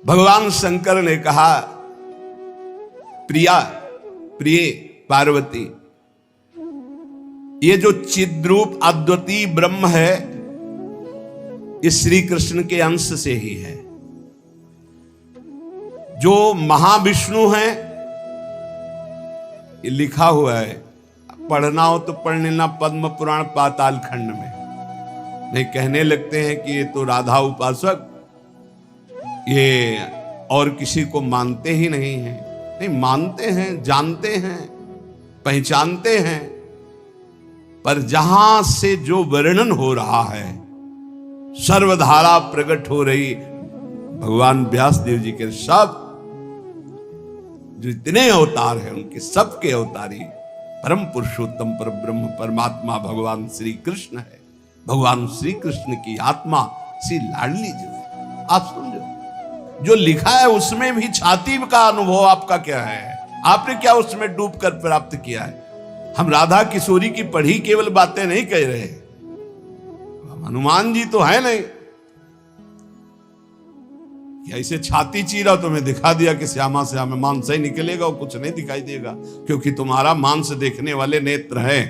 भगवान शंकर ने कहा, प्रिया, प्रिय पार्वती, ये जो चिद्रूप अद्वितीय ब्रह्म है, ये श्री कृष्ण के अंश से ही है। जो महाविष्णु है, ये लिखा हुआ है, पढ़ना हो तो पढ़ लेना पद्म पुराण पाताल खंड में। नहीं कहने लगते हैं कि ये तो राधा उपासक, ये और किसी को मानते ही नहीं हैं। नहीं, मानते हैं, जानते हैं, पहचानते हैं, पर जहां से जो वर्णन हो रहा है, सर्वधारा प्रकट हो रही, भगवान व्यास देव जी के सब जो इतने अवतार हैं, उनके सबके अवतारी परम पुरुषोत्तम पर ब्रह्म परमात्मा भगवान श्री कृष्ण है। भगवान श्री कृष्ण की आत्मा श्री लाडली जो है, आप सुन लो, जो लिखा है उसमें भी छाती का अनुभव आपका क्या है? आपने क्या उसमें डूबकर प्राप्त किया है? हम राधा किशोरी की पढ़ी केवल बातें नहीं कह रहे, हनुमान जी तो है नहीं ऐसे छाती चीरा तुम्हें दिखा दिया कि श्यामा श्यामा मांस ही निकलेगा और कुछ नहीं दिखाई देगा, क्योंकि तुम्हारा मांस देखने वाले नेत्र हैं।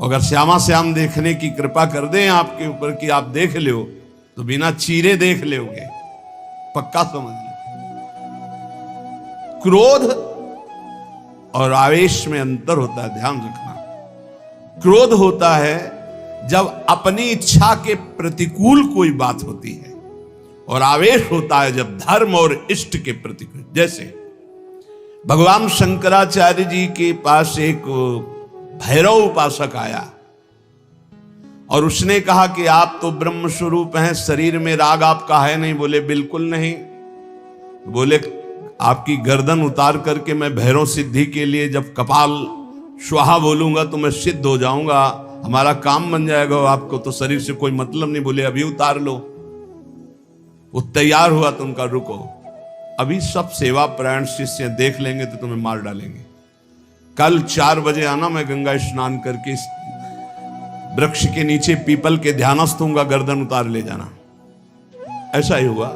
अगर श्यामा श्याम देखने की कृपा कर दें आपके ऊपर कि आप देख लो, तो बिना चीरे देख लोगे, पक्का समझ लो। क्रोध और आवेश में अंतर होता है, ध्यान रखना। क्रोध होता है जब अपनी इच्छा के प्रतिकूल कोई बात होती है, और आवेश होता है जब धर्म और इष्ट के प्रतिकूल। जैसे भगवान शंकराचार्य जी के पास एक भैरव उपासक आया और उसने कहा कि आप तो ब्रह्म स्वरूप हैं, शरीर में राग आपका है नहीं? बोले बिल्कुल नहीं। बोले आपकी गर्दन उतार करके मैं भैरव सिद्धि के लिए जब कपाल स्वाहा बोलूंगा तो मैं सिद्ध हो जाऊंगा, हमारा काम बन जाएगा, आपको तो शरीर से कोई मतलब नहीं। बोले अभी उतार लो। वो तैयार हुआ तो उनका रुको, अभी सब सेवा परायण शिष्य देख लेंगे तो तुम्हें मार डालेंगे। कल 4 बजे आना, मैं गंगा स्नान करके वृक्ष के नीचे पीपल के ध्यानस्थ हूंगा, गर्दन उतार ले जाना। ऐसा ही हुआ।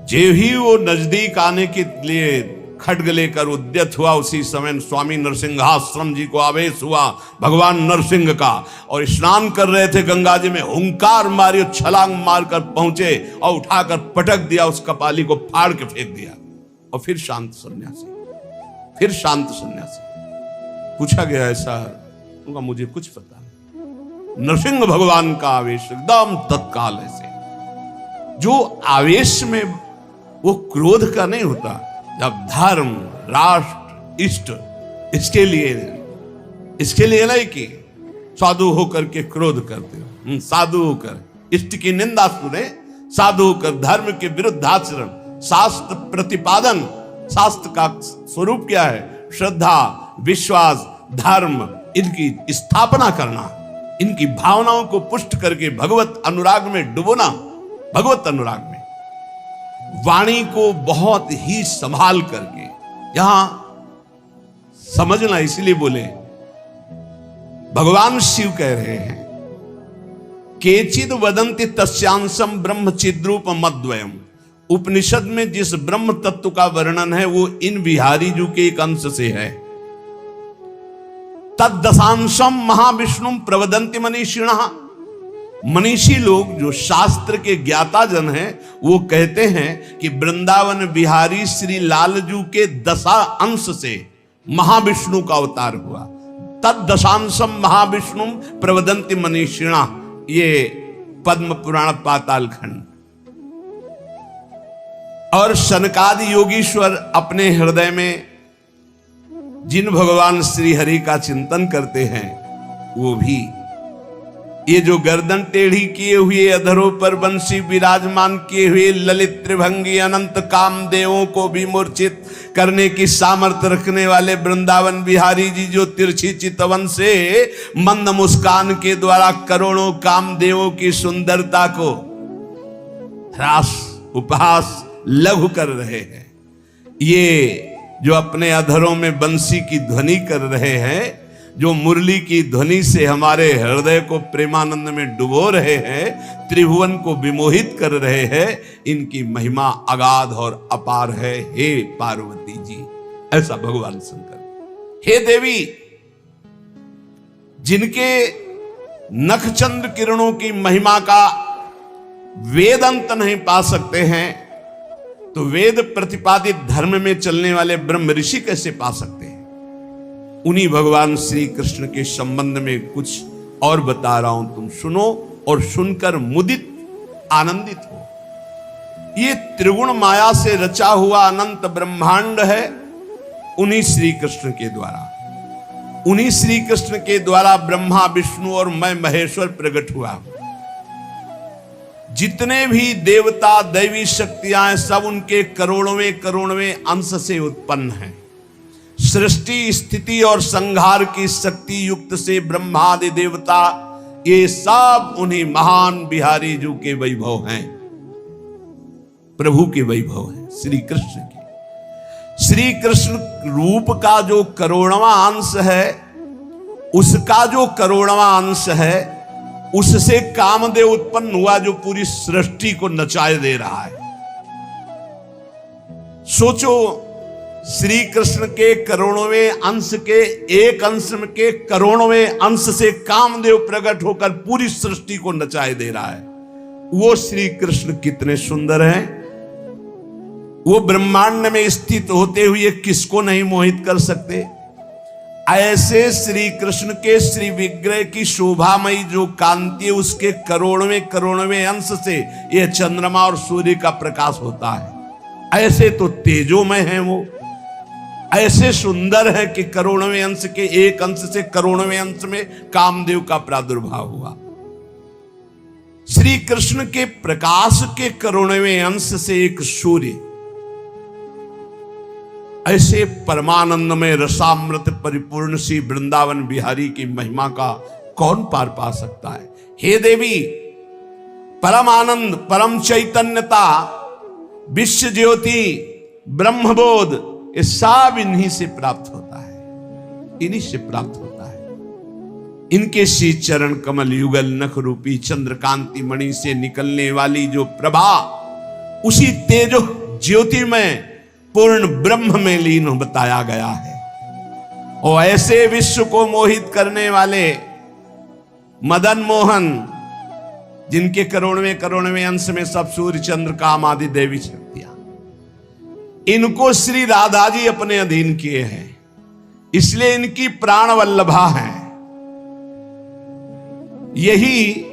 जे ही वो नजदीक आने के लिए खड्ग लेकर उद्यत हुआ, उसी समय स्वामी नरसिंहाश्रम जी को आवेश हुआ भगवान नरसिंह का, और स्नान कर रहे थे गंगा जी में, हुंकार मारी, छलांग मारकर पहुंचे और उठाकर पटक दिया, उस कपाली को फाड़ के फेंक दिया। और फिर शांत सन्यासी, फिर शांत सन्यासी। पूछा गया ऐसा? उनका मुझे कुछ पता नहीं। नरसिंह भगवान का आवेश एकदम तत्काल ऐसे, जो आवेश में वो क्रोध का नहीं होता। जब धर्म, राष्ट्र, इष्ट, इसके लिए नहीं कि साधु होकर के क्रोध करते हो। साधु होकर इष्ट की निंदा सुने, साधु होकर धर्म के विरुद्ध आचरण, शास्त्र प्रतिपादन। शास्त्र का स्वरूप क्या है? श्रद्धा, विश्वास, धर्म, इनकी स्थापना करना, इनकी भावनाओं को पुष्ट करके भगवत अनुराग में डुबोना। भगवत अनुराग में वाणी को बहुत ही संभाल करके, यहां समझना, इसलिए बोले भगवान शिव कह रहे हैं, केचिद वदंति तस्यांशम ब्रह्म चिद्रूप मद्वयम। उपनिषद में जिस ब्रह्म तत्व का वर्णन है वो इन बिहारी जी के एक अंश से है। तद्दशांशम महाविष्णु प्रवदंति मनीषिणः। मनीषी लोग जो शास्त्र के ज्ञाता जन हैं, वो कहते हैं कि वृंदावन बिहारी श्री लालजू के 10 अंश से महाविष्णु का अवतार हुआ। तद्दशांशम महाविष्णु प्रवदंति मनीषिणा, ये पद्म पुराण पाताल खंड। और सनकादि योगीश्वर अपने हृदय में जिन भगवान श्री हरि का चिंतन करते हैं, वो भी ये जो गर्दन टेढ़ी किए हुए, अधरों पर बंसी विराजमान किए हुए, ललित त्रिभंगी अनंत कामदेवों को भी मूर्छित करने की सामर्थ्य रखने वाले वृंदावन बिहारी जी, जो तिरछी चितवन से मंद मुस्कान के द्वारा करोड़ों कामदेवों की सुंदरता को ह्रास, उपहास, लघु कर रहे हैं, ये जो अपने अधरों में बंसी की ध्वनि कर रहे हैं, जो मुरली की ध्वनि से हमारे हृदय को प्रेमानंद में डुबो रहे हैं, त्रिभुवन को विमोहित कर रहे हैं, इनकी महिमा अगाध और अपार है। हे पार्वती जी, ऐसा भगवान शंकर। हे देवी, जिनके नखचंद्र किरणों की महिमा का वेद अंत नहीं पा सकते हैं, तो वेद प्रतिपादित धर्म में चलने वाले ब्रह्म ऋषि कैसे पा सकते हैं? उन्हीं भगवान श्री कृष्ण के संबंध में कुछ और बता रहा हूं, तुम सुनो और सुनकर मुदित आनंदित हो। ये त्रिगुण माया से रचा हुआ अनंत ब्रह्मांड है उन्हीं श्री कृष्ण के द्वारा। उन्हीं श्री कृष्ण के द्वारा ब्रह्मा विष्णु और मैं महेश्वर प्रकट हुआ। जितने भी देवता दैवी शक्तियां हैं, सब उनके करोड़वें करोड़वें अंश से उत्पन्न हैं। सृष्टि स्थिति और संहार की शक्ति युक्त से ब्रह्मादि देवता, ये सब उन्हीं महान बिहारी जी के वैभव हैं, प्रभु के वैभव हैं, श्री कृष्ण के। श्री कृष्ण रूप का जो करोड़वां अंश है, उसका जो करोड़वां अंश है, उससे कामदेव उत्पन्न हुआ जो पूरी सृष्टि को नचाए दे रहा है। सोचो, श्री कृष्ण के करोड़वें अंश के एक अंश के करोड़वें अंश से कामदेव प्रकट होकर पूरी सृष्टि को नचाए दे रहा है। वो श्री कृष्ण कितने सुंदर हैं। वो ब्रह्मांड में स्थित होते हुए किसको नहीं मोहित कर सकते। ऐसे श्री कृष्ण के श्री विग्रह की शोभामयी जो कांति है, उसके करोड़वें करोड़वें अंश से यह चंद्रमा और सूर्य का प्रकाश होता है। ऐसे तो तेजोमय हैं वो, ऐसे सुंदर है कि करोड़वें अंश के एक अंश से करोड़वें अंश में कामदेव का प्रादुर्भाव हुआ। श्री कृष्ण के प्रकाश के करोड़वें अंश से एक सूर्य, ऐसे परमानंद में रसामृत परिपूर्ण श्री वृंदावन बिहारी की महिमा का कौन पार पा सकता है। हे देवी, परम आनंद, परम चैतन्यता, विश्व ज्योति, ब्रह्मबोध, ये सब इन्हीं से प्राप्त होता है, इन्हीं से प्राप्त होता है। इनके श्री चरण कमल युगल नख रूपी चंद्रकांति मणि से निकलने वाली जो प्रभा, उसी तेजो ज्योति में पूर्ण ब्रह्म में लीन बताया गया है। और ऐसे विश्व को मोहित करने वाले मदन मोहन, जिनके करोड़वें करोड़वें अंश में सब सूर्य चंद्र काम आदि देवी शक्तियां, इनको श्री राधा जी अपने अधीन किए हैं, इसलिए इनकी प्राण वल्लभा है। यही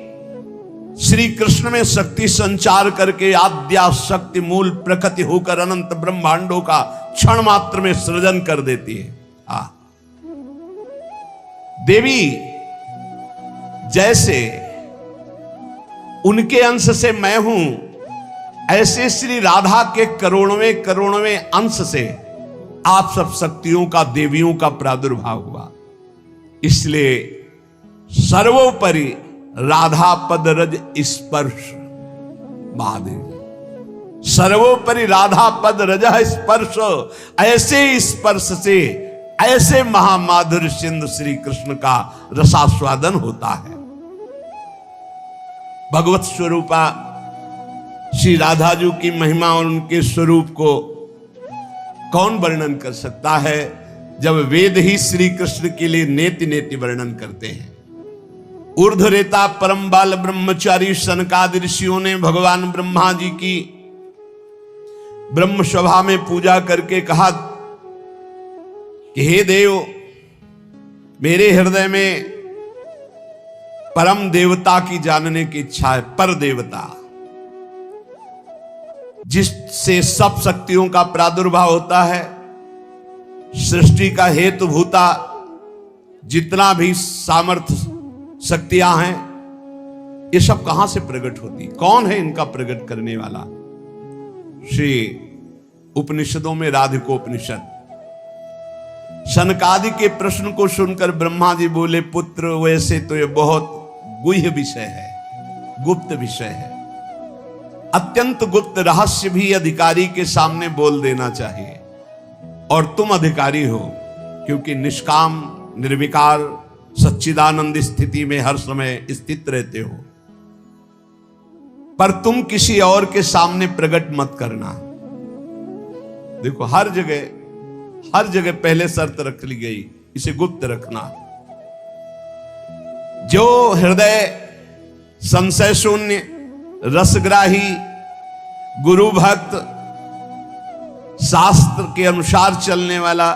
श्री कृष्ण में शक्ति संचार करके आद्या शक्ति मूल प्रकृति होकर अनंत ब्रह्मांडों का क्षण मात्र में सृजन कर देती है। देवी जैसे उनके अंश से मैं हूं, ऐसे श्री राधा के करोड़वें करोड़वें अंश से आप सब शक्तियों का, देवियों का प्रादुर्भाव हुआ। इसलिए सर्वोपरि राधा पद रज स्पर्श महादेव, सर्वोपरि राधा पद रज स्पर्श, ऐसे स्पर्श से ऐसे महामाधुर्य सिंधु श्री कृष्ण का रसास्वादन होता है। भगवत स्वरूपा श्री राधा जी की महिमा और उनके स्वरूप को कौन वर्णन कर सकता है, जब वेद ही श्री कृष्ण के लिए नेति नेति वर्णन करते हैं। ऊर्ध्वरेता परम बाल ब्रह्मचारी सनकादि ऋषियों ने भगवान ब्रह्मा जी की ब्रह्म सभा में पूजा करके कहा कि हे देव, मेरे हृदय में परम देवता की जानने की इच्छा है। पर देवता जिससे सब शक्तियों का प्रादुर्भाव होता है, सृष्टि का हेतु भूता जितना भी सामर्थ्य शक्तियां हैं, ये सब कहां से प्रकट होती, कौन है इनका प्रकट करने वाला? श्री उपनिषदों में राधिकोपनिषद सनकादि के प्रश्न को सुनकर ब्रह्मा जी बोले, पुत्र वैसे तो ये बहुत गुह्य विषय है, गुप्त विषय है, अत्यंत गुप्त रहस्य भी अधिकारी के सामने बोल देना चाहिए, और तुम अधिकारी हो, क्योंकि निष्काम निर्विकार सच्चिदानंद स्थिति में हर समय स्थित रहते हो, पर तुम किसी और के सामने प्रकट मत करना। देखो हर जगह पहले शर्त रख ली गई, इसे गुप्त रखना। जो हृदय संशय शून्य, रसग्राही, गुरु भक्त, शास्त्र के अनुसार चलने वाला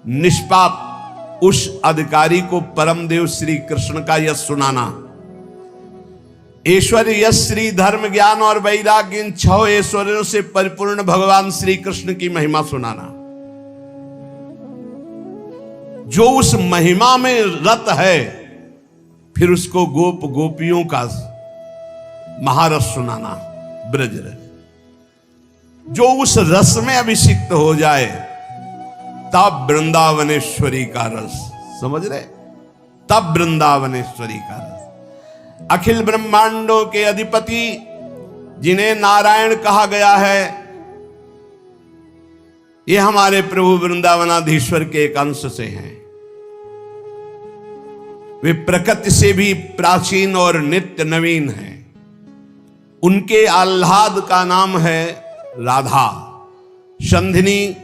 निष्पाप, उस अधिकारी को परम देव श्री कृष्ण का यश सुनाना। ऐश्वर्य, यश, श्री, धर्म, ज्ञान और वैराग्य, इन 6 ऐश्वर्यों से परिपूर्ण भगवान श्री कृष्ण की महिमा सुनाना। जो उस महिमा में रत है, फिर उसको गोप गोपियों का महारस सुनाना, ब्रज रस। जो उस रस में अभिषिक्त हो जाए, तब वृंदावनेश्वरी का रस, समझ रहे, तब वृंदावनेश्वरी का रस। अखिल ब्रह्मांडों के अधिपति जिन्हें नारायण कहा गया है, ये हमारे प्रभु वृंदावनाधीश्वर के एक अंश से हैं। वे प्रकृति से भी प्राचीन और नित्य नवीन हैं। उनके आह्लाद का नाम है राधा। संधिनी,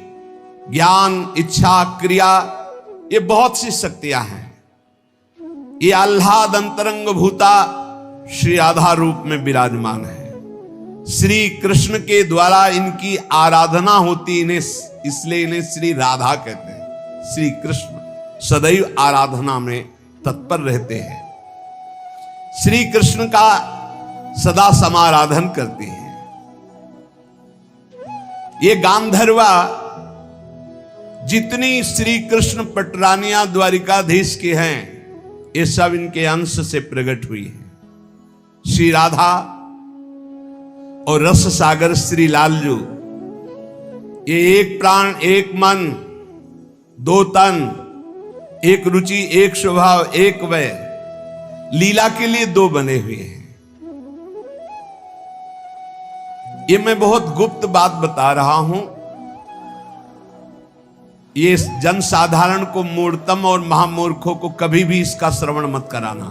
ज्ञान, इच्छा, क्रिया, ये बहुत सी शक्तियां हैं। ये आह्लाद अंतरंग भूता श्री राधा रूप में विराजमान है। श्री कृष्ण के द्वारा इनकी आराधना होती, इन्हें इसलिए इन्हें श्री राधा कहते हैं। श्री कृष्ण सदैव आराधना में तत्पर रहते हैं, श्री कृष्ण का सदा समाराधन करते हैं। ये गांधर्वा जितनी श्री कृष्ण पटरानिया द्वारिकाधीश के हैं, ये सब इनके अंश से प्रकट हुई है। श्री राधा और रस सागर श्री लालजू, ये एक प्राण, एक मन, 2 तन, एक रुचि, एक स्वभाव, एक वय, लीला के लिए 2 बने हुए हैं। ये मैं बहुत गुप्त बात बता रहा हूं। ये जनसाधारण को, मूर्तम और महामूर्खों को कभी भी इसका श्रवण मत कराना।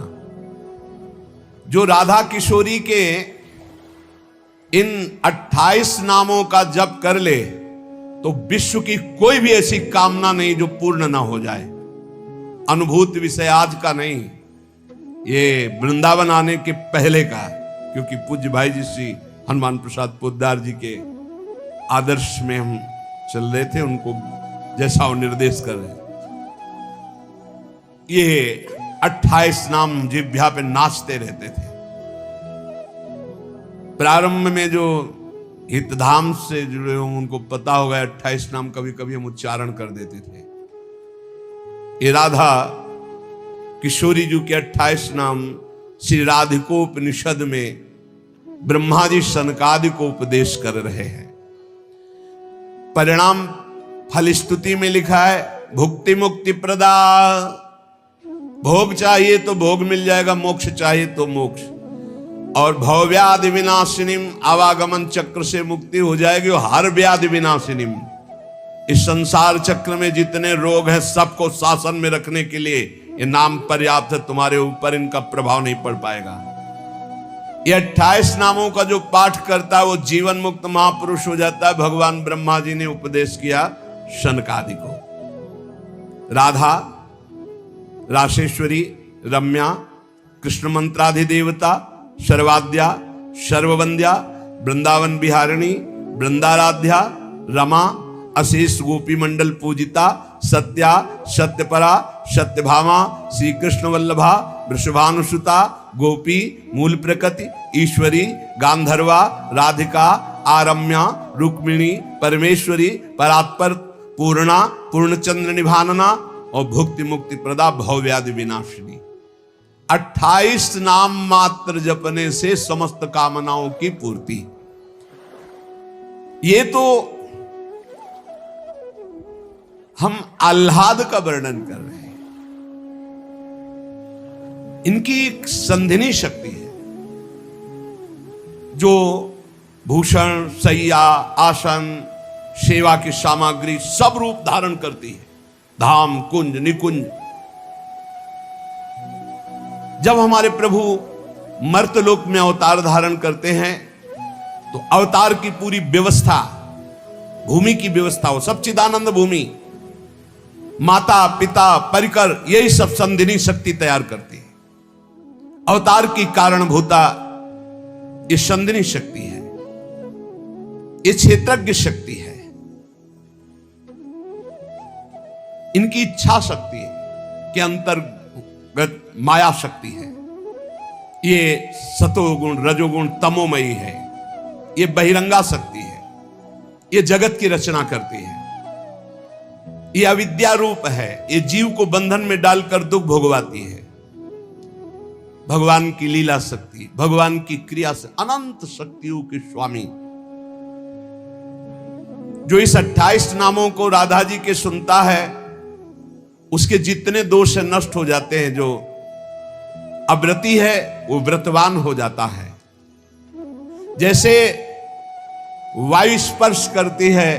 जो राधा किशोरी के इन 28 नामों का जप कर ले, तो विश्व की कोई भी ऐसी कामना नहीं जो पूर्ण ना हो जाए। अनुभूति विषय आज का नहीं, ये वृंदावन आने के पहले का, क्योंकि पूज्य भाई जी श्री हनुमान प्रसाद पोद्दार जी के आदर्श में हम चल रहे थे, उनको जैसा वो निर्देश कर रहे। ये 28 नाम जिह्वा पे नाचते रहते थे। प्रारंभ में जो हितधाम से जुड़े हों उनको पता होगा, 28 नाम कभी कभी हम उच्चारण कर देते थे। ये राधा किशोरी जी के 28 नाम श्री राधिकोपनिषद में ब्रह्मा जी सनकादि को उपदेश कर रहे हैं। परिणाम फल स्तुति में लिखा है, भुक्ति मुक्ति प्रदा। भोग चाहिए तो भोग मिल जाएगा, मोक्ष चाहिए तो मोक्ष, और भवव्याधि विनाशिनीम, आवागमन चक्र से मुक्ति हो जाएगी, और हर व्याधि विनाशिनीम। इस संसार चक्र में जितने रोग हैं सबको शासन में रखने के लिए ये नाम पर्याप्त है। तुम्हारे ऊपर इनका प्रभाव नहीं पड़ पाएगा। ये 28 नामों का जो पाठ करता है वो जीवन मुक्त महापुरुष हो जाता है। भगवान ब्रह्मा जी ने उपदेश किया शनकादि को। राधा, राशेश्वरी, रम्या, कृष्ण मंत्राधिदेवता, सर्वाद्या, सर्ववंद्या, वृंदावन बिहारिणी, वृंदाराध्या, रमा, अशेष गोपी मंडल पूजिता, सत्या, सत्यपरा, सत्यभामा, श्री कृष्ण वल्लभा, वृषभानुसुता, गोपी, मूल प्रकृति, ईश्वरी, गांधर्वा, राधिका, आरम्या, रुक्मिणी, परमेश्वरी, परात्पर, पूर्णा, पूर्णचंद्र निभानना और भुक्ति मुक्ति प्रदा, भवव्याधि विनाशिनी। 28 नाम मात्र जपने से समस्त कामनाओं की पूर्ति। ये तो हम आह्लाद का वर्णन कर रहे हैं। इनकी एक संधिनी शक्ति है जो भूषण, सैया, आसन, सेवा की सामग्री सब रूप धारण करती है। धाम, कुंज, निकुंज, जब हमारे प्रभु मर्तलोक में अवतार धारण करते हैं तो अवतार की पूरी व्यवस्था, भूमि की व्यवस्था हो, सच्चिदानंद भूमि, माता पिता परिकर, यही सब संधिनी शक्ति तैयार करती है। अवतार की कारणभूता ये संधिनी शक्ति है, ये क्षेत्रज्ञ शक्ति है, इनकी इच्छा शक्ति है के अंतर्गत माया शक्ति है। ये सतोगुण रजोगुण तमोमयी है, ये बहिरंगा शक्ति है, ये जगत की रचना करती है, ये अविद्या रूप है, ये जीव को बंधन में डालकर दुख भोगवाती है। भगवान की लीला शक्ति, भगवान की क्रिया से अनंत शक्तियों के स्वामी, जो इस 28 नामों को राधा जी के सुनता है, उसके जितने दोष नष्ट हो जाते हैं। जो अव्रती है वो व्रतवान हो जाता है। जैसे वायु स्पर्श करती है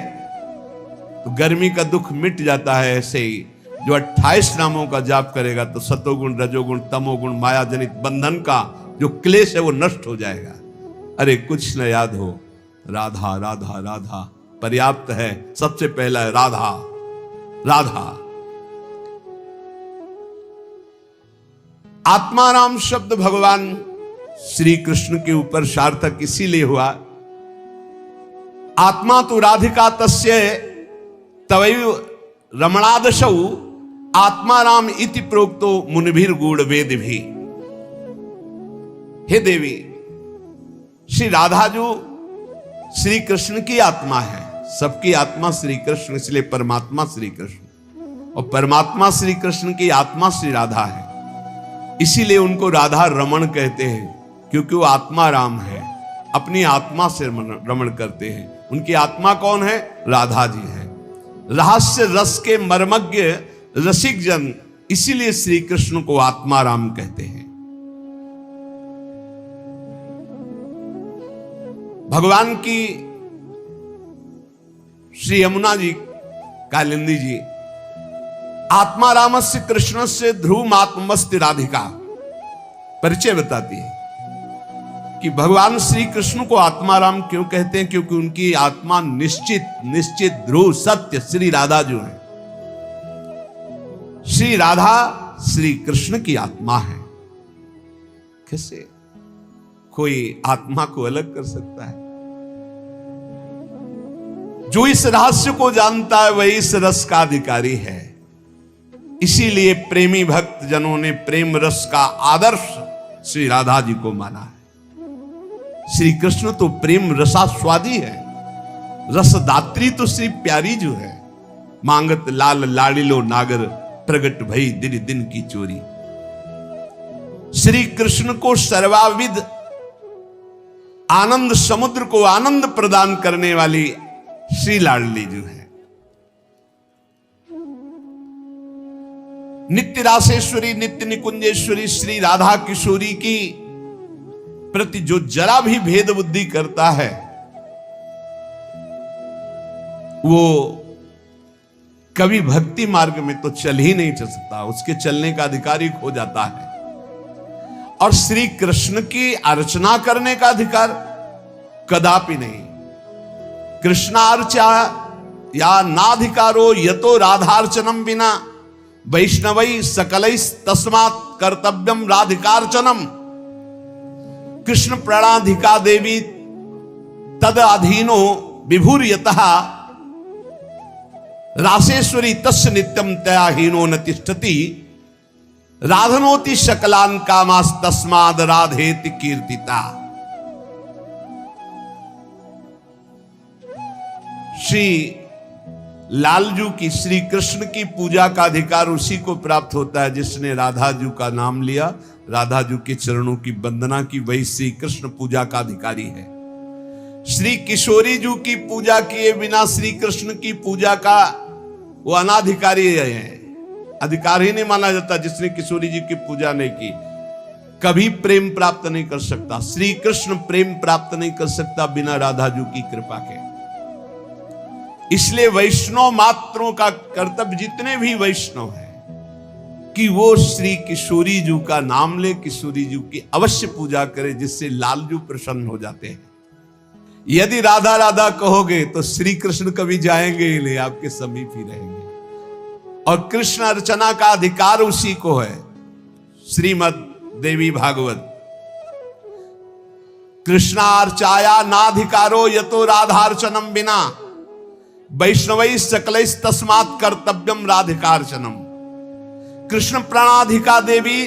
तो गर्मी का दुख मिट जाता है, ऐसे ही जो 28 नामों का जाप करेगा तो सतोगुण रजोगुण तमोगुण माया जनित बंधन का जो क्लेश है वो नष्ट हो जाएगा। अरे कुछ न याद हो, राधा राधा राधा पर्याप्त है। सबसे पहला है राधा राधा। आत्माराम शब्द भगवान श्री कृष्ण के ऊपर सार्थक इसीलिए हुआ, आत्मा तो राधिका तस्य तवैव रमणादशौ आत्माराम इति प्रोक्तो मुनिभिर गूढ़ वेद भी। हे देवी, श्री राधा जो श्री कृष्ण की आत्मा है, सबकी आत्मा श्री कृष्ण, इसलिए परमात्मा श्री कृष्ण, और परमात्मा श्री कृष्ण की आत्मा श्री राधा है, इसीलिए उनको राधा रमण कहते हैं, क्योंकि वो आत्मा राम है, अपनी आत्मा से रमण करते हैं। उनकी आत्मा कौन है? राधा जी है। रहस्य रस के मर्मज्ञ रसिक जन, इसीलिए श्री कृष्ण को आत्मा राम कहते हैं। भगवान की श्री यमुना जी कालिंदी जी आत्मा रामस्य कृष्ण से ध्रुव आत्मस्ति राधिका परिचय बताती है कि भगवान श्री कृष्ण को आत्मा राम क्यों कहते हैं, क्योंकि उनकी आत्मा निश्चित ध्रुव सत्य श्री राधा जो है। श्री राधा श्री कृष्ण की आत्मा है। कैसे कोई आत्मा को अलग कर सकता है? जो इस रहस्य को जानता है वही इस रस का अधिकारी है। इसीलिए प्रेमी भक्त जनों ने प्रेम रस का आदर्श श्री राधा जी को माना है। श्री कृष्ण तो प्रेम रसास्वादी है, रसदात्री तो श्री प्यारी जो है। मांगत लाल लाड़िलो नागर प्रगट भई दिन दिन की चोरी। श्री कृष्ण को सर्वाविद आनंद समुद्र को आनंद प्रदान करने वाली श्री लाडली जो है। नित्य रासेश्वरी नित्य निकुंजेश्वरी श्री राधा किशोरी की प्रति जो जरा भी भेद बुद्धि करता है वो कभी भक्ति मार्ग में तो चल ही नहीं चल सकता, उसके चलने का अधिकारी खो जाता है। और श्री कृष्ण की अर्चना करने का अधिकार कदापि नहीं। कृष्णार्चा या नाधिकारो यतो राधार्चनम बिना वैष्णवै सकलै तस्मात् कर्तव्यम राधिकार्चनम। कृष्ण प्रणाधिका देवी तद अधीनो विभुर्यतः रासेश्वरी तस्य नित्यम तयाहीनो न तिष्ठति। राधनोति शकलान कामास तस्माद राधेति कीर्तिता। श्री लालजू की श्री कृष्ण की पूजा का अधिकार उसी को प्राप्त होता है जिसने राधा जू का नाम लिया, राधा जू के चरणों की वंदना की, वही श्री कृष्ण पूजा का अधिकारी है। श्री किशोरी जू की पूजा किए बिना श्री कृष्ण की पूजा का वो अनाधिकारी है, अधिकार ही नहीं माना जाता। जिसने किशोरी जी की पूजा नहीं की कभी प्रेम प्राप्त नहीं कर सकता। श्री कृष्ण प्रेम प्राप्त नहीं कर सकता बिना राधा जू की कृपा के। इसलिए वैष्णव मात्रों का कर्तव्य, जितने भी वैष्णव हैं कि वो श्री किशोरी जी का नाम ले, किशोरी जी की अवश्य पूजा करे, जिससे लालजू प्रसन्न हो जाते हैं। यदि राधा राधा कहोगे तो श्री कृष्ण कभी जाएंगे ही नहीं, आपके समीप ही रहेंगे। और कृष्ण अर्चना का अधिकार उसी को है। श्रीमद देवी भागवत, कृष्णार्चाया नाधिकारो यतो राधार्चनम बिना वैष्णवै सकलै तस्मात् कर्तव्यम राधिकार्चनम। कृष्ण प्राणाधिका देवी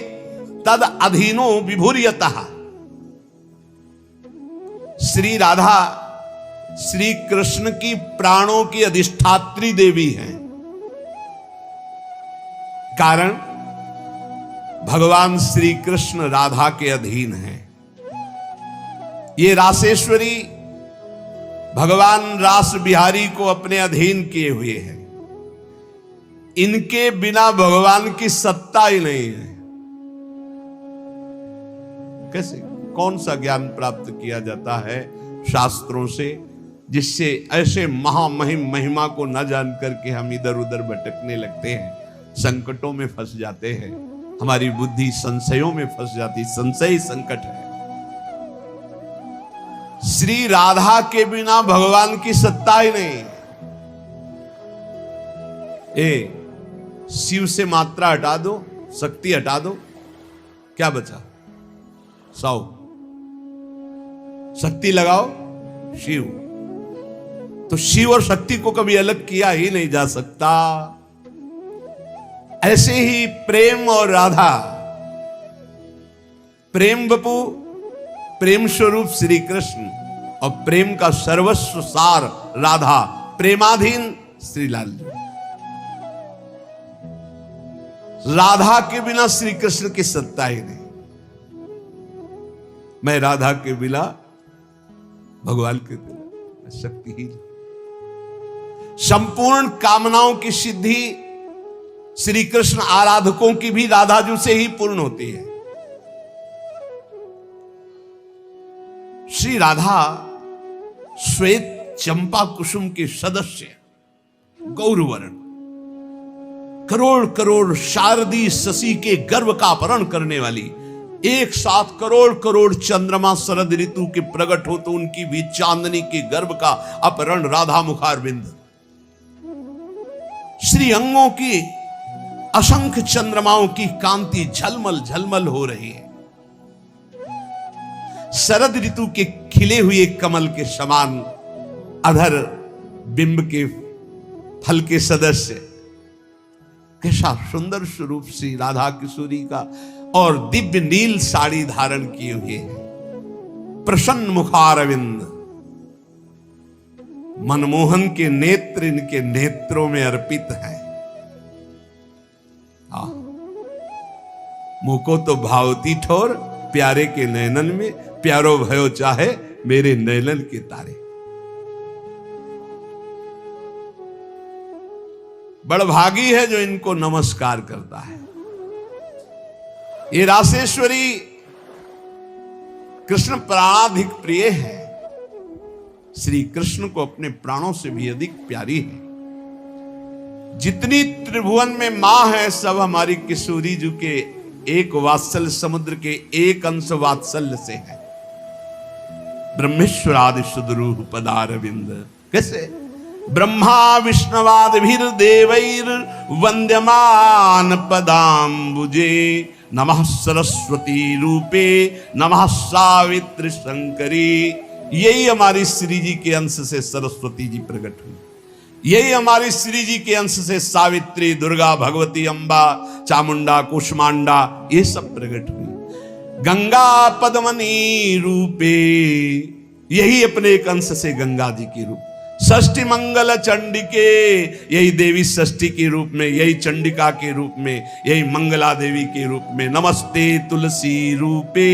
तद अधीनो विभुर्यतः। श्री राधा श्री कृष्ण की प्राणों की अधिष्ठात्री देवी हैं। कारण भगवान श्री कृष्ण राधा के अधीन हैं। ये रासेश्वरी भगवान रास बिहारी को अपने अधीन किए हुए हैं। इनके बिना भगवान की सत्ता ही नहीं है। कैसे, कौन सा ज्ञान प्राप्त किया जाता है शास्त्रों से, जिससे ऐसे महामहिम महिमा को न जान करके हम इधर उधर भटकने लगते हैं, संकटों में फंस जाते हैं, हमारी बुद्धि संशयों में फंस जाती। संशय संकट है। श्री राधा के बिना भगवान की सत्ता ही नहीं। शिव से मात्रा हटा दो, शक्ति हटा दो, क्या बचा? 100। शक्ति लगाओ शिव। तो शिव और शक्ति को कभी अलग किया ही नहीं जा सकता। ऐसे ही प्रेम और राधा, प्रेम बपू, प्रेम स्वरूप श्री कृष्ण और प्रेम का सर्वस्व सार राधा, प्रेमाधीन श्री लाल। राधा के बिना श्री कृष्ण की सत्ता ही नहीं। मैं राधा के बिना भगवान के बिना शक्तिहीन। संपूर्ण कामनाओं की सिद्धि श्री कृष्ण आराधकों की भी राधा जी से ही पूर्ण होती है। श्री राधा श्वेत चंपा कुसुम के सदस्य, गौरवर्ण, करोड़ करोड़ शारदी शशि के गर्भ का अपहरण करने वाली, एक साथ करोड़ करोड़ चंद्रमा शरद ऋतु के प्रकट हो तो उनकी भी चांदनी के गर्भ का अपहरण राधा मुखारविंद। श्री अंगों की असंख्य चंद्रमाओं की कांति झलमल झलमल हो रही है। शरद ऋतु के खिले हुए कमल के समान अधर बिंब के फल के सदस्य, कैसा सुंदर स्वरूप श्री राधा किशोरी का। और दिव्य नील साड़ी धारण किए हुए हैं, प्रसन्न मुखारविंद, मनमोहन के नेत्र इनके नेत्रों में अर्पित हैं। मुको तो भावती ठोर प्यारे के नयनन में, प्यारो भयो चाहे मेरे नयनन के तारे। बड़भागी है जो इनको नमस्कार करता है। ये रासेश्वरी कृष्ण प्राणाधिक प्रिय है, श्री कृष्ण को अपने प्राणों से भी अधिक प्यारी है। जितनी त्रिभुवन में मां है सब हमारी किशोरी जी के एक वात्सल्य समुद्र के एक अंश वात्सल्य से है। ब्रह्मेश्वरादि सुदरूह पदारविंद। कैसे? ब्रह्मा विष्णवादिभिर देवैर वंद्यमान पदाम्बुजे नमः सरस्वती रूपे नमः सावित्री शंकरी। यही हमारी श्री जी के अंश से सरस्वती जी प्रकट हुई। यही हमारी श्री जी के अंश से सावित्री, दुर्गा, भगवती, अंबा, चामुंडा, कुष्मांडा, ये सब प्रकट हुई। गंगा पद्मनी रूपे, यही अपने एक अंश से गंगा जी की रूप। षष्ठी मंगल चंडिके, यही देवी षष्ठी के रूप में, यही चंडिका के रूप में, यही मंगला देवी के रूप में। नमस्ते तुलसी रूपे,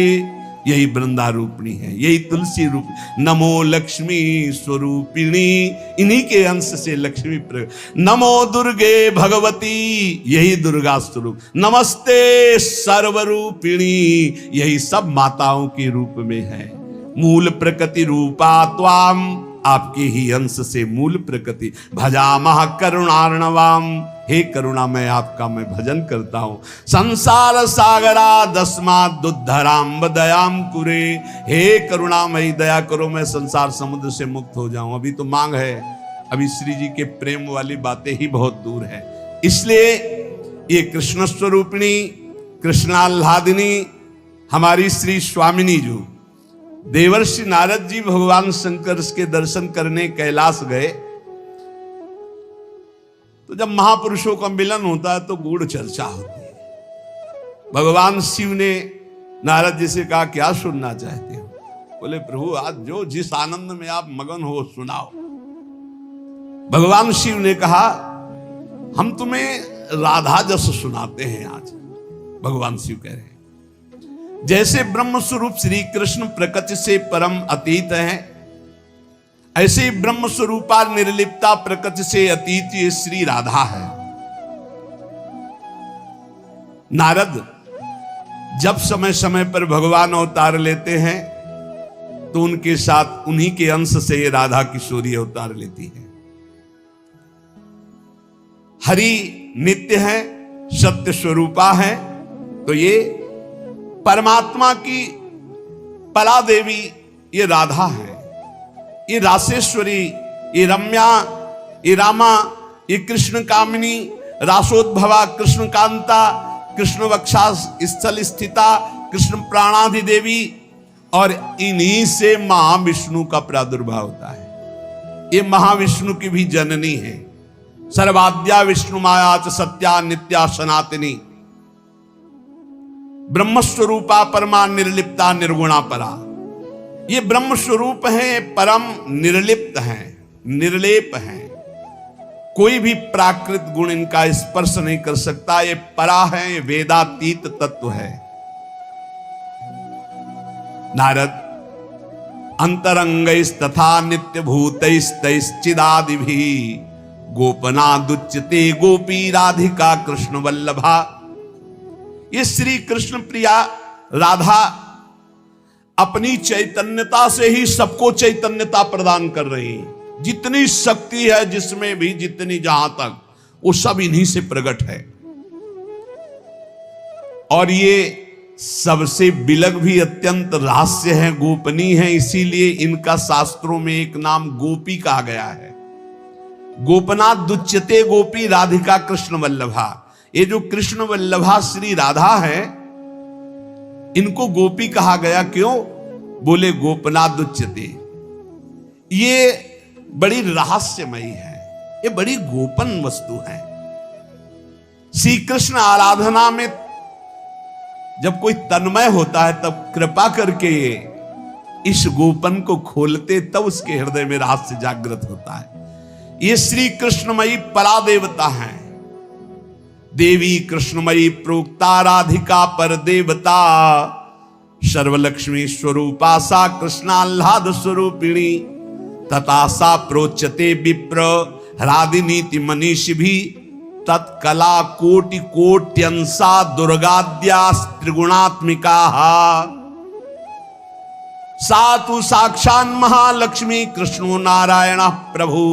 यही वृंदा रूपणी है, यही तुलसी रूप। नमो लक्ष्मी स्वरूपिणी, इन्हीं के अंश से लक्ष्मी प्रकट। नमो दुर्गे भगवती, यही दुर्गा स्वरूप। नमस्ते सर्वरूपिणी, यही सब माताओं के रूप में है। मूल प्रकृति रूपा त्वाम आपके ही अंश से मूल प्रकृति भजामह करुणार्णवाम। हे करुणा मैं आपका मैं भजन करता हूं। संसार सागरा दस्मात् दुद्धराम दयाम कुरे। हे करुणामयी दया करो मैं संसार समुद्र से मुक्त हो जाऊं। अभी तो मांग है, अभी श्री जी के प्रेम वाली बातें ही बहुत दूर है। इसलिए ये कृष्ण स्वरूपिणी कृष्णाल्हादिनी हमारी श्री स्वामिनी जी, देवर्षि नारद जी भगवान शंकर के दर्शन करने कैलाश गए, तो जब महापुरुषों का मिलन होता है तो गूढ़ चर्चा होती है। भगवान शिव ने नारद जी से कहा क्या सुनना चाहते हो? बोले प्रभु आज जो जिस आनंद में आप मगन हो सुनाओ। भगवान शिव ने कहा हम तुम्हें राधा जस सुनाते हैं आज। भगवान शिव कह रहे हैं जैसे ब्रह्म स्वरूप श्री कृष्ण प्रकृति से परम अतीत हैं, ऐसे ही ब्रह्म स्वरूपा निर्लिप्ता प्रकृति से अतीत ये श्री राधा है। नारद जब समय समय पर भगवान अवतार लेते हैं तो उनके साथ उन्हीं के अंश से ये राधा किशोरी अवतार लेती है। हरि नित्य है, सत्य स्वरूपा है, तो ये परमात्मा की परा देवी ये राधा है, ये रासेश्वरी, ये रम्या, ये रामा, ये कृष्ण कामिनी, रासोद्भवा, कृष्ण कांता, कृष्ण वक्षा स्थल स्थिता, कृष्ण प्राणाधि देवी, और इन्हीं से महाविष्णु का प्रादुर्भाव होता है। ये महाविष्णु की भी जननी है। सर्वाद्या विष्णु माया च सत्या नित्या सनातनी, ब्रह्म स्वरूपा परमा निर्लिप्ता निर्गुणा परा। ये ब्रह्म स्वरूप है, परम निर्लिप्त हैं, निर्लेप हैं, कोई भी प्राकृत गुण इनका स्पर्श नहीं कर सकता। ये परा है, ये वेदातीत तत्व है। नारद अंतरंगैस्तथा नित्य भूतैस्तैश्चिदादिभिः गोपनादुच्यते गोपी राधिका कृष्ण वल्लभा। ये श्री कृष्ण प्रिया राधा अपनी चैतन्यता से ही सबको चैतन्यता प्रदान कर रही है। जितनी शक्ति है जिसमें भी, जितनी जहां तक, वो सब इन्हीं से प्रकट है। और ये सबसे बिलग भी अत्यंत रहस्य है, गोपनीय है, इसीलिए इनका शास्त्रों में एक नाम गोपी कहा गया है। गोपनाथ दुच्यते गोपी राधिका कृष्ण वल्लभा। ये जो कृष्ण वल्लभा श्री राधा है, इनको गोपी कहा गया क्यों? बोले गोपनाथ दुच्यते, ये बड़ी रहस्यमयी है, ये बड़ी गोपन वस्तु है। श्री कृष्ण आराधना में जब कोई तन्मय होता है तब कृपा करके इस गोपन को खोलते, तब उसके हृदय में रहस्य जागृत होता है। ये श्री कृष्णमयी परा देवता है। देवी कृष्णमयी प्रोक्ता राधिका पर देवता, सर्वलक्ष्मी स्वरूपा सा कृष्णाल्हाद स्वरूपिणी, तथा सा प्रोच्यते विप्र ह्रादिनीति मनीषि भी, तत्कला कोटि कोट्यंसा दुर्गाद्या त्रिगुणात्मिका। सातु साक्षान् महालक्ष्मी कृष्णो नारायण प्रभु,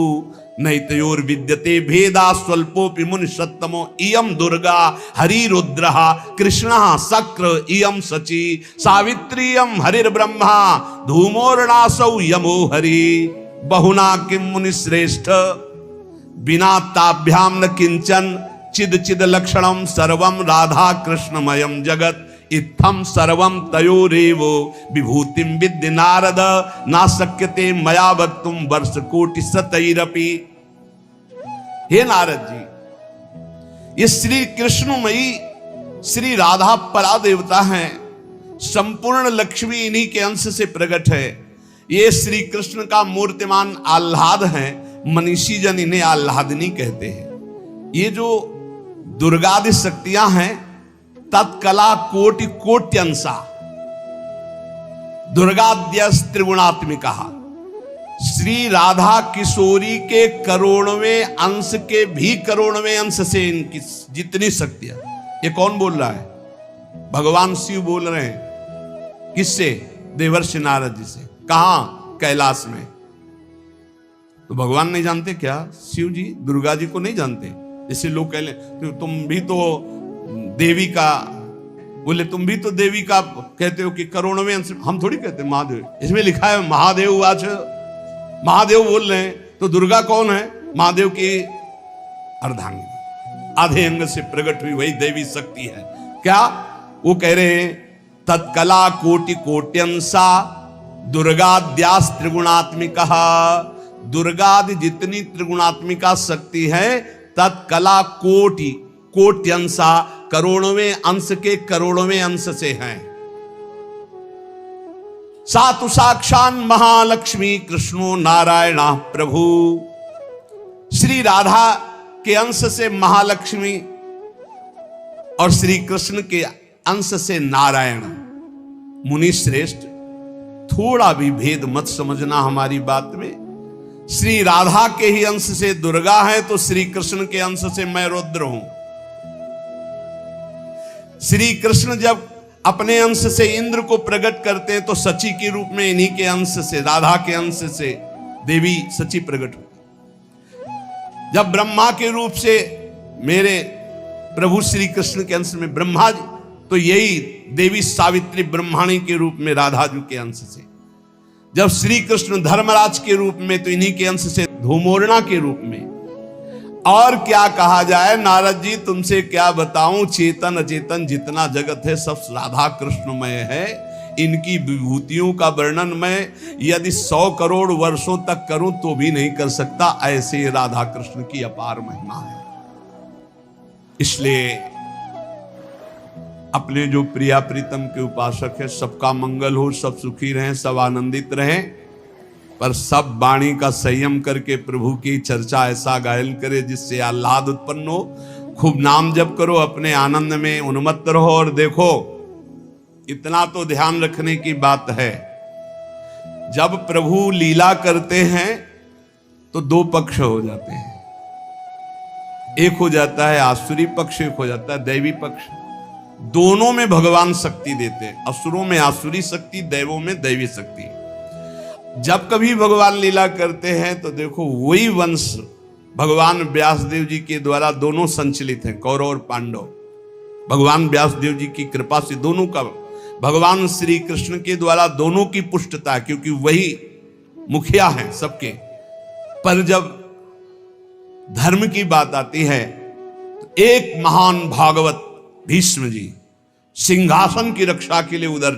नैतयोर विद्यते भेदा स्वल्पोपि मुनि सत्तमो। इयम दुर्गा हरिरुद्रः कृष्णः शक्र इयम सची, सावित्रीयम हरिर्ब्रह्मा धूमोर्णासौ यमो हरि। बहुना किम मुनि श्रेष्ठ बिना ताभ्याम न किंचन, चिद चिद लक्षणम सर्वम राधा कृष्णमयम जगत। इत्थम सर्वम तयोरेवो विभूतिम विद्य नारद, ना शक्यते मया वक्तुम वर्ष कोटि शतैरपि। हे नारद जी, ये श्री कृष्णमयी श्री राधा परा देवता हैं, संपूर्ण लक्ष्मी इन्हीं के अंश से प्रकट है। ये श्री कृष्ण का मूर्तिमान आह्लाद है, मनीषी जन इन्हें आह्लादिनी कहते हैं। ये जो दुर्गादि शक्तियां हैं, तत्कला कोटि कोट्यंसा, दुर्गाद्यस त्रिगुणात्मिका। श्री राधा किशोरी के करोड़वें अंश के भी करोड़वें अंश से इनकी जितनी शक्तियां। ये कौन बोल रहा है? भगवान शिव बोल रहे हैं। किससे? देवर्षि नारद जी से। कहां? कैलाश में। तो भगवान नहीं जानते क्या? शिव जी दुर्गा जी को नहीं जानते? जैसे लोग कह ले तो तुम भी तो देवी का, बोले तुम भी तो देवी का कहते हो कि करोड़ों अंश। हम थोड़ी कहते महादेव, इसमें लिखा है महादेव आज, महादेव बोल रहे हैं। तो दुर्गा कौन है? महादेव की अर्धांगिनी, आधे अंग से प्रकट हुई वही देवी शक्ति है। क्या वो कह रहे हैं? तत्कला कोटि कोट्यंसा दुर्गाद्यास त्रिगुणात्मिका। दुर्गादि जितनी त्रिगुणात्मिका शक्ति है, तत्कला कोटि कोट्यंसा, करोड़वें अंश के करोड़वें अंश से हैं। सातु साक्षान महालक्ष्मी कृष्णो नारायण प्रभु। श्री राधा के अंश से महालक्ष्मी और श्री कृष्ण के अंश से नारायण। मुनि श्रेष्ठ, थोड़ा भी भेद मत समझना हमारी बात में। श्री राधा के ही अंश से दुर्गा है, तो श्री कृष्ण के अंश से मैं रुद्र हूं। श्री कृष्ण जब अपने अंश से इंद्र को प्रकट करते हैं तो सची के रूप में इन्हीं के अंश से, राधा के अंश से देवी सची प्रकट होती। जब ब्रह्मा के रूप से मेरे प्रभु श्री कृष्ण के अंश में ब्रह्मा जी, तो यही देवी सावित्री ब्रह्माणी के रूप में राधा जी के अंश से। जब श्री कृष्ण धर्मराज के रूप में, तो इन्हीं के अंश से धूमोरणा के रूप में। और क्या कहा जाए नारद जी, तुमसे क्या बताऊं, चेतन अचेतन जितना जगत है सब राधा कृष्णमय है। इनकी विभूतियों का वर्णन मैं यदि 100 करोड़ वर्षों तक करूं तो भी नहीं कर सकता, ऐसे राधा कृष्ण की अपार महिमा है। इसलिए अपने जो प्रिया प्रीतम के उपासक है, सबका मंगल हो, सब सुखी रहें, सब आनंदित रहें, पर सब वाणी का संयम करके प्रभु की चर्चा ऐसा गायन करे जिससे आह्लाद उत्पन्न हो। खूब नाम जप करो, अपने आनंद में उन्मत्त रहो। और देखो, इतना तो ध्यान रखने की बात है, जब प्रभु लीला करते हैं तो 2 पक्ष हो जाते हैं। एक हो जाता है आसुरी पक्ष, एक हो जाता है दैवी पक्ष। दोनों में भगवान शक्ति देते हैं, असुरों में आसुरी शक्ति, दैवों में दैवी शक्ति। जब कभी भगवान लीला करते हैं तो देखो वही वंश भगवान व्यासदेव जी के द्वारा दोनों संचलित हैं, कौरव और पांडव। भगवान व्यासदेव जी की कृपा से दोनों का, भगवान श्री कृष्ण के द्वारा दोनों की पुष्टता, क्योंकि वही मुखिया हैं सबके। पर जब धर्म की बात आती है तो एक महान भागवत भीष्म जी सिंहासन की रक्षा के लिए उधर,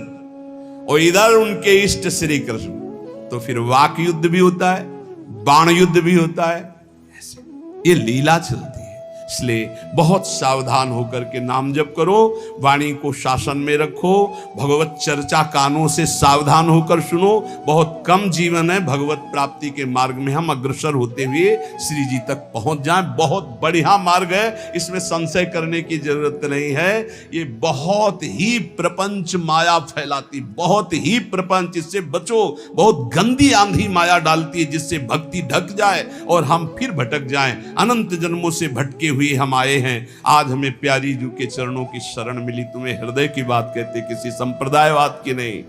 और इधर उनके इष्ट श्री कृष्ण। तो फिर वाक युद्ध भी होता है, बाण युद्ध भी होता है, ऐसे ये लीला चलती है। इसलिए बहुत सावधान होकर के नाम जप करो, वाणी को शासन में रखो, भगवत चर्चा कानों से सावधान होकर सुनो। बहुत कम जीवन है, भगवत प्राप्ति के मार्ग में हम अग्रसर होते हुए श्री जी तक पहुंच जाएं। बहुत बढ़िया मार्ग है, इसमें संशय करने की जरूरत नहीं है। ये बहुत ही प्रपंच माया फैलाती, बहुत ही प्रपंच, इससे बचो। बहुत गंदी आंधी माया डालती है जिससे भक्ति ढक जाए और हम फिर भटक जाएं। अनंत जन्मों से भटके हुए हम आए हैं, आज हमें प्यारी जी के चरणों की शरण मिली। तुम्हें हृदय की बात कहते, किसी संप्रदायवाद की नहीं।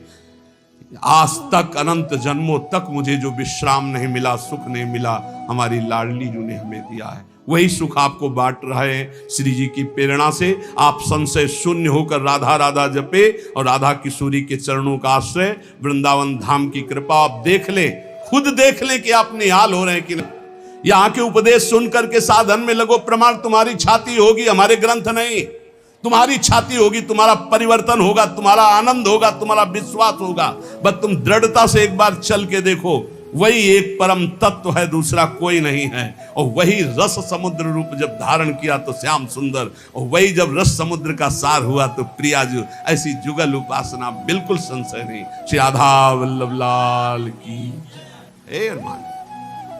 आज तक अनंत जन्मों तक मुझे जो विश्राम नहीं मिला, सुख नहीं मिला, हमारी लाडली जी ने हमें दिया है। वही सुख आपको बांट रहे हैं श्री जी की प्रेरणा से। आप संशय शून्य होकर राधा राधा जपे और राधा किशोरी के चरणों का आश्रय, वृंदावन धाम की कृपा आप देख ले, खुद देख ले कि आप निहाल हो रहे हैं कि नहीं। यहां के उपदेश सुन करके साधन में लगो, प्रमाण तुम्हारी छाती होगी, हमारे ग्रंथ नहीं। तुम्हारी छाती होगी, तुम्हारा परिवर्तन होगा, तुम्हारा आनंद होगा, तुम्हारा विश्वास होगा। बस तुम दृढ़ता से एक बार चल के देखो, वही एक परम तत्व है, दूसरा कोई नहीं है। और वही रस समुद्र रूप जब धारण किया तो श्याम सुंदर, और वही जब रस समुद्र का सार हुआ तो प्रियाजू। ऐसी जुगल उपासना, बिल्कुल संशय नहीं। श्री राधा वल्लभ लाल की। ए अरमान,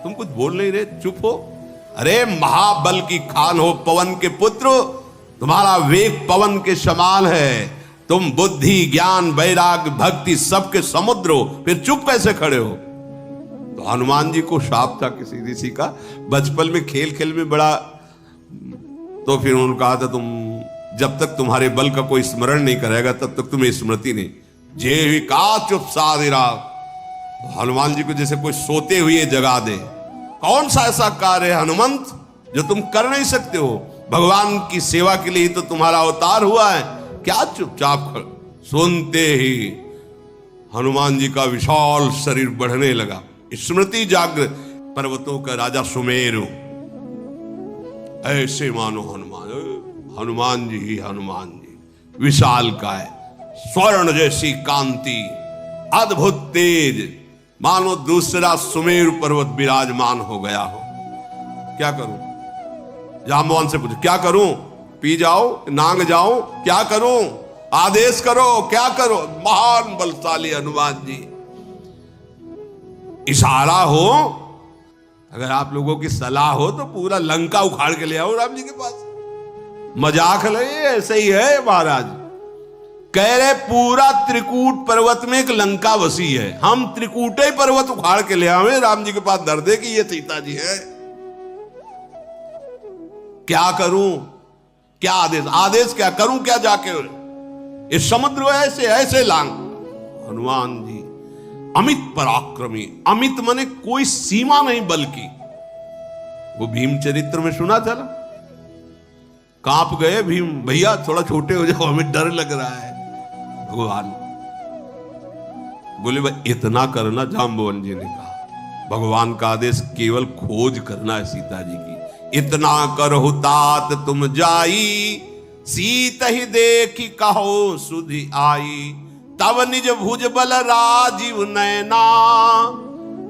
तुम कुछ बोल नहीं रहे, चुप हो। अरे महाबल की खान हो, पवन के पुत्र, तुम्हारा वेग पवन के समान है। तुम बुद्धि ज्ञान वैराग्य भक्ति सबके समुद्र हो, फिर चुप कैसे खड़े हो। तो हनुमान जी को शाप था किसी ऋषि का, बचपन में खेल खेल में बड़ा, तो फिर उन्होंने कहा था तुम जब तक तुम्हारे बल का कोई स्मरण नहीं करेगा तब तक तुम्हें स्मृति नहीं। जे का चुप साधिरा, हनुमान जी को जैसे कोई सोते हुए जगा दे, कौन सा ऐसा कार्य है हनुमंत जो तुम कर नहीं सकते हो? भगवान की सेवा के लिए तो तुम्हारा अवतार हुआ है। क्या चुपचाप सुनते ही हनुमान जी का विशाल शरीर बढ़ने लगा। स्मृति जागृत, पर्वतों का राजा सुमेरु, ऐसे मानो हनुमान जी ही हनुमान जी, विशाल काय, स्वर्ण जैसी कांति, अद्भुत तेज, मानो दूसरा सुमेरु पर्वत विराजमान हो गया हो। क्या करूं? जांबवान से पूछो, क्या करूं? पी जाओ, नांग जाओ, क्या करूं? आदेश करो, क्या करो? महान बलशाली हनुमान जी। इशारा हो, अगर आप लोगों की सलाह हो तो पूरा लंका उखाड़ के ले आओ राम जी के पास। मजाक नहीं, ऐसे ही है महाराज। कह रहे पूरा त्रिकूट पर्वत में एक लंका बसी है, हम त्रिकूटे पर्वत उखाड़ के ले आवे राम जी के पास धर दे कि ये सीता जी है। क्या करूं? क्या आदेश? आदेश क्या करूं? क्या जाके इस समुद्र ऐसे ऐसे लांग। हनुमान जी अमित पराक्रमी, अमित माने कोई सीमा नहीं बल की। वो भीम चरित्र में सुना था ना, कांप गए भीम, भैया थोड़ा छोटे हो जाओ, हमें डर लग रहा है। भगवान बोले भाई इतना करना, जांबवन जी ने कहा भगवान का आदेश केवल खोज करना है सीता जी की। इतना करहु तात तुम जाई, सीत ही देखी कहो सुधि आई, तब निज भुज बल राजीव नैना,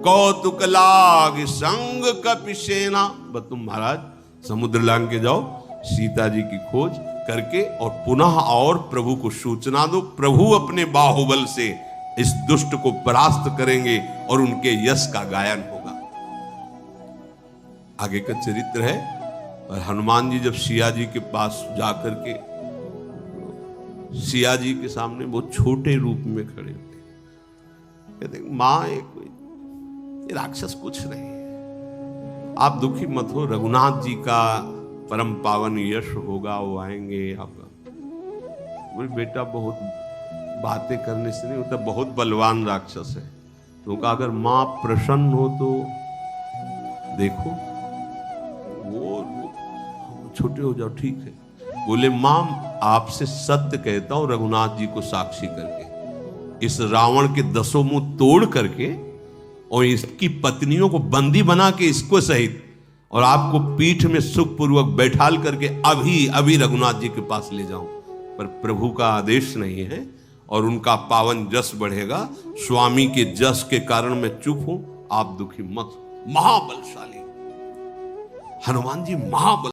कौतुक लाग संग कपि सेना। बस तुम महाराज समुद्र लांग के जाओ, सीता जी की खोज करके और पुनः और प्रभु को सूचना दो। प्रभु अपने बाहुबल से इस दुष्ट को परास्त करेंगे और उनके यश का गायन होगा। आगे का चरित्र है। और हनुमान जी जब सिया जी के पास जाकर के सिया जी के सामने बहुत छोटे रूप में खड़े होते, कहते मां ये राक्षस कुछ नहीं है, आप दुखी मत हो, रघुनाथ जी का परम पावन यश होगा, वो आएंगे। आप बोले बेटा बहुत बातें करने से नहीं होता, बहुत बलवान राक्षस है। तो कहा अगर मां प्रसन्न हो तो देखो, वो छोटे हो जाओ, ठीक है। बोले मां आपसे सत्य कहता हूं, रघुनाथ जी को साक्षी करके, इस रावण के 10 मुंह तोड़ करके और इसकी पत्नियों को बंदी बना के इसको सहित और आपको पीठ में सुखपूर्वक बैठाल करके अभी रघुनाथ जी के पास ले जाऊं। पर प्रभु का आदेश नहीं है और उनका पावन जस बढ़ेगा। स्वामी के जस के कारण मैं चुप हूं, आप दुखी मत। महाबलशाली हनुमान जी महाबल